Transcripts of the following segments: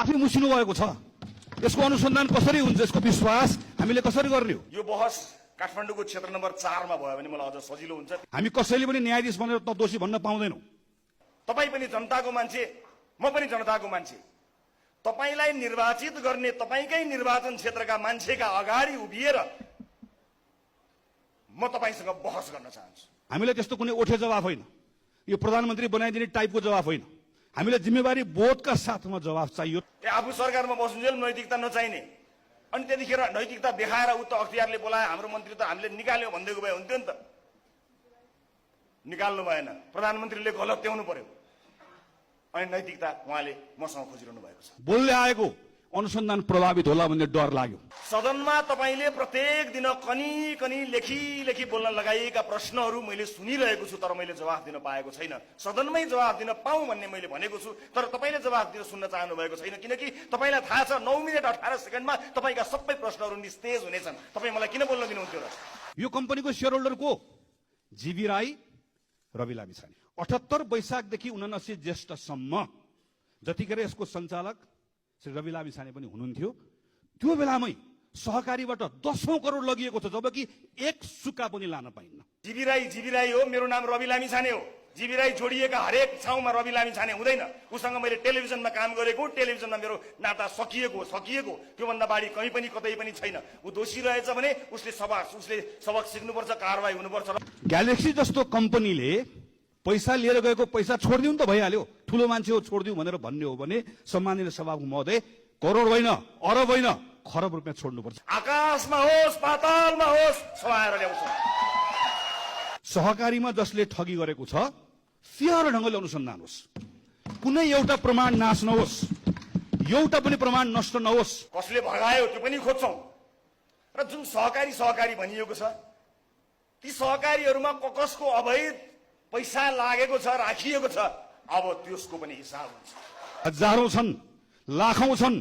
आफै मुसिनु भएको छ। यसको अनुसन्धान कसरी हुन्छ, यसको विश्वास हामीले कसरी गर्ने हो? यो बहस काठमाडौँको क्षेत्र नम्बर 4 मा भयो भने मलाई अझ सजिलो हुन्छ। हामी कसैले पनि न्यायाधीश बनेर दोषी भन्न पाउँदैनौँ। तपाई पनि जनताको मान्छे, म पनि जनताको मान्छे। तपाईलाई निर्वाचित गर्ने तपाईकै निर्वाचन क्षेत्रका मान्छेका अगाडि उभिएर म तपाईसँग बहस गर्न चाहन्छु। हामीलाई त्यस्तो कुनै ओठे जवाफ होइन, यो प्रधानमन्त्री बनाइदिने टाइपको जवाफ होइन। हामीलाई जिम्मेवारी बोधका साथमा जवाफ चाहियो। आफू सरकारमा बस्नुजेल नैतिकता नचाहिने, अनि त्यतिखेर नैतिकता देखाएर उक्त अख्तियारले बोलाए हाम्रो मन्त्री त हामीले निकाल्यो भन्दैको भए हुन्थ्यो नि त। निकाल्नु भएन, प्रधानमन्त्रीले गलत्याउनु पर्यो, अनि नैतिकता उहाँले मसँग खोजिरहनु भएको छ। बोल्दै आएको अनुसन्धान प्रभावित होला भन्ने डर लाग्यो। सदनमा तपाईले प्रत्येक दिन कनी कनी लेखी बोल्न लगाइएका प्रश्नहरू मैले सुनिरहेको छु, तर मैले जवाफ दिन पाएको छैन। सदनमै जवाफ दिन पाऊँ भन्ने मैले भनेको छु, तर तपाईले जवाफ दिन सुन्न चाहनु भएको छैन, किनकि तपाईलाई थाहा छ 9 मिनेट 18 सेकेन्डमा तपाईका सबै प्रश्नहरू निस्तेज हुनेछन्। तपाई मलाई किन बोल्न दिनुहुन्थ्यो र? यो कम्पनीको शेयर होल्डर को? जीबी राई, रवि लामिछाने। 78 वैशाखदेखि 79 ज्येष्ठसम्म जतिखेर यसको सञ्चालक श्री रवि लामिछाने पनि हुनुहुन्थ्यो, त्यो बेलामै सहकारीबाट 10औं करोड लगिएको छ, जबकि एक सुक्का पनि लान पाइन्न। जीबी राई हो, मेरो नाम रवि लामिछाने हो। जीबी राई जोडिएका हरेक ठाउँमा रवि लामिछाने हुँदैन। उसँग मैले टेलिभिजनमा काम गरेको, टेलिभिजनमा मेरो नाता सकिएको, त्योभन्दा बढी कहीँ पनि कतै पनि छैन। ऊ दोषी रहेछ भने उसले सबक सिक्नुपर्छ, कारवाही हुनुपर्छ। ग्यालेक्सी जस्तो कम्पनीले पैसा लिएर गएको पैसा छोडिदिउँ त भइहाल्यो, ठुलो मान्छे हो छोडिदिउँ भनेर भन्ने हो भने सम्माननीय सभामुख महोदय, करोड होइन, अरब होइन, खरब रुपियाँ छोड्नुपर्छ। आकाशमा होस् पातालमा होस् समाएर ल्याउँछ। सहकारीमा जसले ठगी गरेको छ सिधा ढङ्गले अनुसन्धान होस्, कुनै एउटा प्रमाण नाश नहोस्, एउटा पनि प्रमाण नष्ट नहोस्। कसले भगायो त्यो पनि खोज्छौँ, र जुन सहकारी भनिएको छ ती सहकारीहरूमा कसको अवैध पैसा लागेको छ, राखिएको छ, अब त्यसको पनि हिसाब हुन्छ। हजारौं छन्, लाखौं छन्,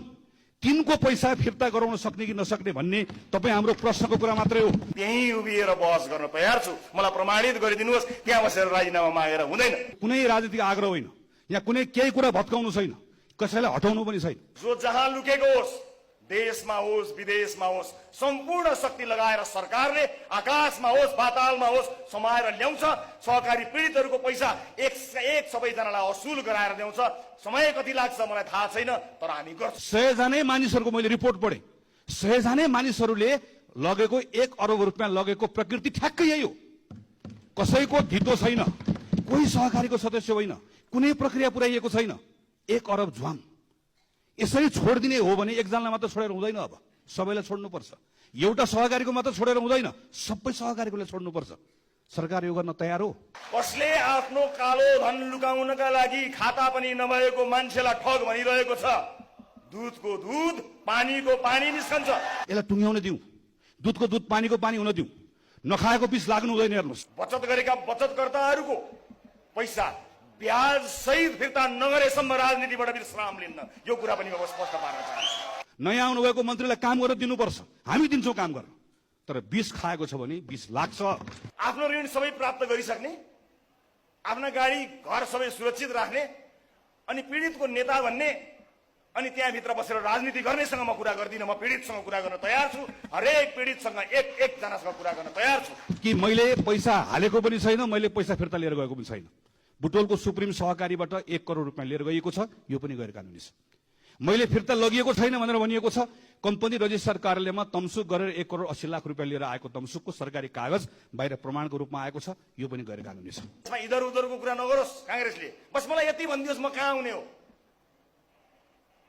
तिनको पैसा फिर्ता गराउन सक्ने कि नसक्ने भन्ने तपाईँ हाम्रो प्रश्नको कुरा मात्रै हो। त्यही उभिएर बहस गर्न तयार छु, मलाई प्रमाणित गरिदिनुहोस्, त्यहाँ बसेर राजीनामा मागेर हुँदैन। कुनै राजनीतिक आग्रह होइन, यहाँ कुनै केही कुरा भत्काउनु छैन, कसैलाई हटाउनु पनि छैन। जो जहाँ लुकेको होस्, देशमा होस् विदेशमा होस्, सम्पूर्ण शक्ति लगाएर सरकारले आकाशमा होस् पातालमा होस् समाएर ल्याउँछ। सहकारी पीडितहरूको पैसा एक सबैजनालाई असुल गराएर ल्याउँछ। समय कति लाग्छ मलाई थाहा छैन, तर हामी गर्छौँ। 100 जना मानिसहरूको मैले रिपोर्ट पढेँ, 100 जना मानिसहरूले लगेको 1 अरब रुपियाँ लगेको प्रकृति ठ्याक्कै यही हो। कसैको धितो छैन, कोही सहकारीको सदस्य होइन, कुनै प्रक्रिया पुर्याइएको छैन, 1 अरब झ्वाङ। यसरी छोडिदिने हो भने एकजनालाई मात्र छोडेर हुँदैन, अब सबैलाई छोड्नुपर्छ। एउटा सहकारीको मात्र छोडेर हुँदैन, सबै सहकारीकोलाई छोड्नुपर्छ। सरकार यो गर्न तयार हो। कसले आफ्नो कालो धन लुकाउनका लागि खाता पनि नभएको मान्छेलाई ठग भनिरहेको छ। दुधको दुध, पानीको पानी निस्कन्छ। यसलाई टुङ्ग्याउन दिउँ, दुधको दुध पानीको पानी हुन दिउँ, नखाएको बिस लाग्नु हुँदैन। हेर्नुहोस्, बचत गरेका बचतकर्ताहरूको पैसा ब्याज सहित फिर्ता नगरेसम्म राजनीतिबाट विश्राम लिन्न, यो कुरा पनि म स्पष्ट पार्न चाहन्छु। नयाँ आउनुभएको मन्त्रीलाई काम गरेर दिनुपर्छ, हामी दिन्छौँ काम गर्न, तर बिस खाएको छ भने बिस लाग्छ। आफ्नो ऋण सबै प्राप्त गरिसक्ने, आफ्ना गाडी घर सबै सुरक्षित राख्ने, अनि पीडितको नेता भन्ने, अनि त्यहाँभित्र बसेर राजनीति गर्नेसँग म कुरा गर्दिनँ। म पीडितसँग कुरा गर्न तयार छु, हरेक पीडितसँग एकजनासँग कुरा गर्न तयार छु। कि मैले पैसा हालेको पनि छैन, मैले पैसा फिर्ता लिएर गएको पनि छैन। बुटोलको सुप्रिम सहकारीबाट 1 करोड रुपियाँ लिएर गएको छ, यो पनि गैर कानुनी छ। मैले फिर्ता लगिएको छैन भनेर भनिएको छ। कम्पनी रजिस्ट्रार कार्यालयमा तमसुक गरेर 1 करोड 80 लाख रुपियाँ लिएर आएको तमसुकको सरकारी कागज बाहिर प्रमाणको रूपमा आएको छ, यो पनि गैर कानुनी छ। इधर उधरको कुरा नगरोस् कांग्रेसले, बस मलाई यति भनिदियोस् म कहाँ आउने हो।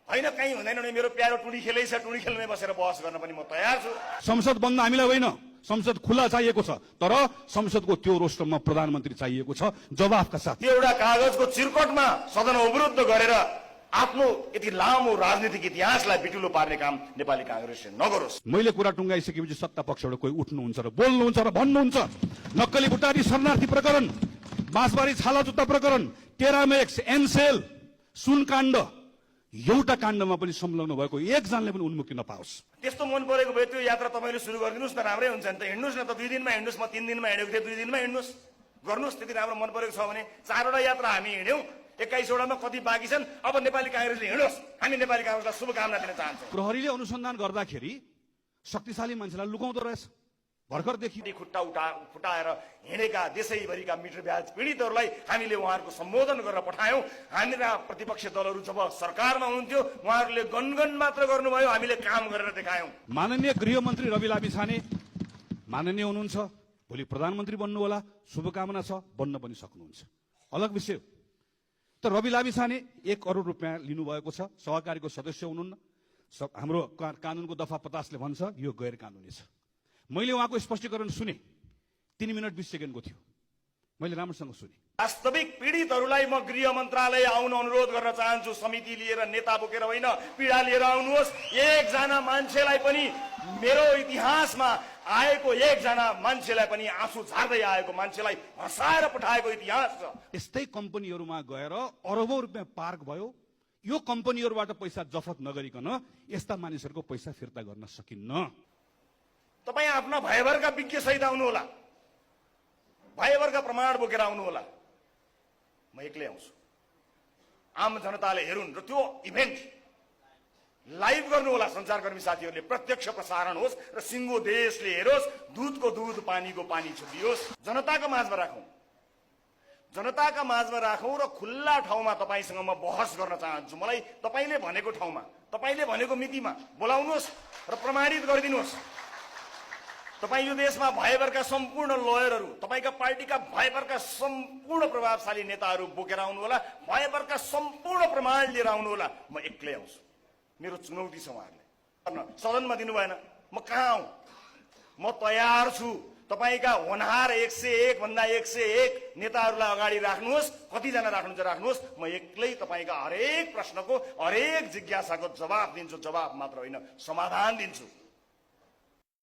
होइन कहीँ हुँदैन भने मेरो प्यारो टुडी खेलै छ, टुडी खेलमै बसेर बहस गर्न पनि म तयार छु। संसद बन्द हामीलाई होइन, संसद खुला चाहिएको छ, तर संसदको त्यो रोस्टरमा प्रधानमन्त्री चाहिएको छ जवाफका साथ। एउटा कागजको चिरकटमा सदन अवरुद्ध गरेर आफ्नो यति लामो राजनीतिक इतिहासलाई बिटुलो पार्ने काम नेपाली कांग्रेसले नगरोस्। मैले कुरा टुङ्गाइसकेपछि सत्ता पक्षबाट कोही उठ्नुहुन्छ र बोल्नुहुन्छ र भन्नुहुन्छ, नक्कली भुटानी शरणार्थी प्रकरण, बाँसबारी छाला जुत्ता प्रकरण, टेरामेक्स, एनसेल, सुनकाण्ड, एउटा काण्डमा पनि संलग्न भएको एकजनाले पनि उन्मुक्ति नपाओस्। त्यस्तो मन परेको भए त्यो यात्रा तपाईँले सुरु गरिदिनुहोस् न, राम्रै हुन्छ नि त। हिँड्नुहोस् न त, 2 दिनमा हिँड्नुहोस्। म 3 दिनमा हिँडेको थिएँ, 2 दिनमा हिँड्नुहोस्, गर्नुहोस्। त्यति राम्रो मन परेको छ भने 4वटा यात्रा हामी हिँड्यौँ, 21वटामा कति बाँकी छन्। अब नेपाली कांग्रेसले हिँडोस्, हामी नेपाली कांग्रेसलाई शुभकामना दिन चाहन्छौँ। प्रहरीले अनुसन्धान गर्दाखेरि शक्तिशाली मान्छेलाई लुकाउँदो रहेछ भर्खरदेखि। खुट्टा फुटाएर हिँडेका देशैभरिका मिटर ब्याज पीडितहरूलाई हामीले उहाँहरूको सम्बोधन गरेर पठायौँ। हाम्रा प्रतिपक्ष दलहरू जब सरकारमा हुनुहुन्थ्यो उहाँहरूले गनगन मात्र गर्नुभयो, हामीले काम गरेर देखायौँ। माननीय गृहमन्त्री रवि लामिछाने माननीय हुनुहुन्छ, भोलि प्रधानमन्त्री बन्नु होला, शुभकामना छ, बन्न पनि सक्नुहुन्छ, अलग विषय हो। तर रवि लामिछाने 1 करोड रुपियाँ लिनुभएको छ, सहकारीको सदस्य हुनुहुन्न। हाम्रो कानुनको दफा 50ले भन्छ यो गैर कानुनी छ। मैले उहाँको स्पष्टीकरण सुने, 3 मिनट 20 सेकेन्डको थियो, मैले राम्रोसँग सुने। वास्तविक पीडितहरूलाई म गृह मन्त्रालय आउन अनुरोध गर्न चाहन्छु। समिति लिएर, नेता बोकेर होइन, पीडा लिएर आउनुहोस्। एकजना मान्छेलाई पनि, मेरो इतिहासमा आएको एकजना मान्छेलाई पनि, आँसु झार्दै आएको मान्छेलाई हँसाएर पठाएको इतिहास छ। यस्तै कम्पनीहरूमा गएर अरबौं रुपियाँ पार्क भयो। यो कम्पनीहरूबाट पैसा जफत नगरिकन यस्ता मानिसहरूको पैसा फिर्ता गर्न सकिन्न। तपाईँ आफ्ना भयभरका विज्ञ सहित आउनुहोला, भयभरका प्रमाण बोकेर आउनुहोला। म एक्लै आउँछु, आम जनताले हेरुन् र त्यो इभेन्ट लाइभ गर्नुहोला। सञ्चारकर्मी साथीहरूले प्रत्यक्ष प्रसारण होस् र सिङ्गो देशले हेरोस्, दुधको दुध पानीको पानी छुपियोस्। जनताको माझमा राखौँ, जनताका माझमा राखौँ र खुल्ला ठाउँमा तपाईसँग म बहस गर्न चाहन्छु। मलाई तपाईँले भनेको ठाउँमा, तपाईँले भनेको मितिमा बोलाउनुहोस् र प्रमाणित गरिदिनुहोस्। तपाईँ यो देशमा भयभरका सम्पूर्ण लयरहरू, तपाईँका पार्टीका भयभरका सम्पूर्ण प्रभावशाली नेताहरू बोकेर आउनुहोला, भयभरका सम्पूर्ण प्रमाण लिएर आउनुहोला। म एक्लै आउँछु, मेरो चुनौती छ उहाँहरूले। सदनमा दिनु भएन, म कहाँ आउँ? म तयार छु। तपाईँका होनहार 101 भन्दा 101 नेताहरूलाई अगाडि राख्नुहोस्, कतिजना राख्नुहुन्छ राख्नुहोस्। म एक्लै तपाईँका हरेक प्रश्नको, हरेक जिज्ञासाको जवाब दिन्छु। जवाब मात्र होइन, समाधान दिन्छु।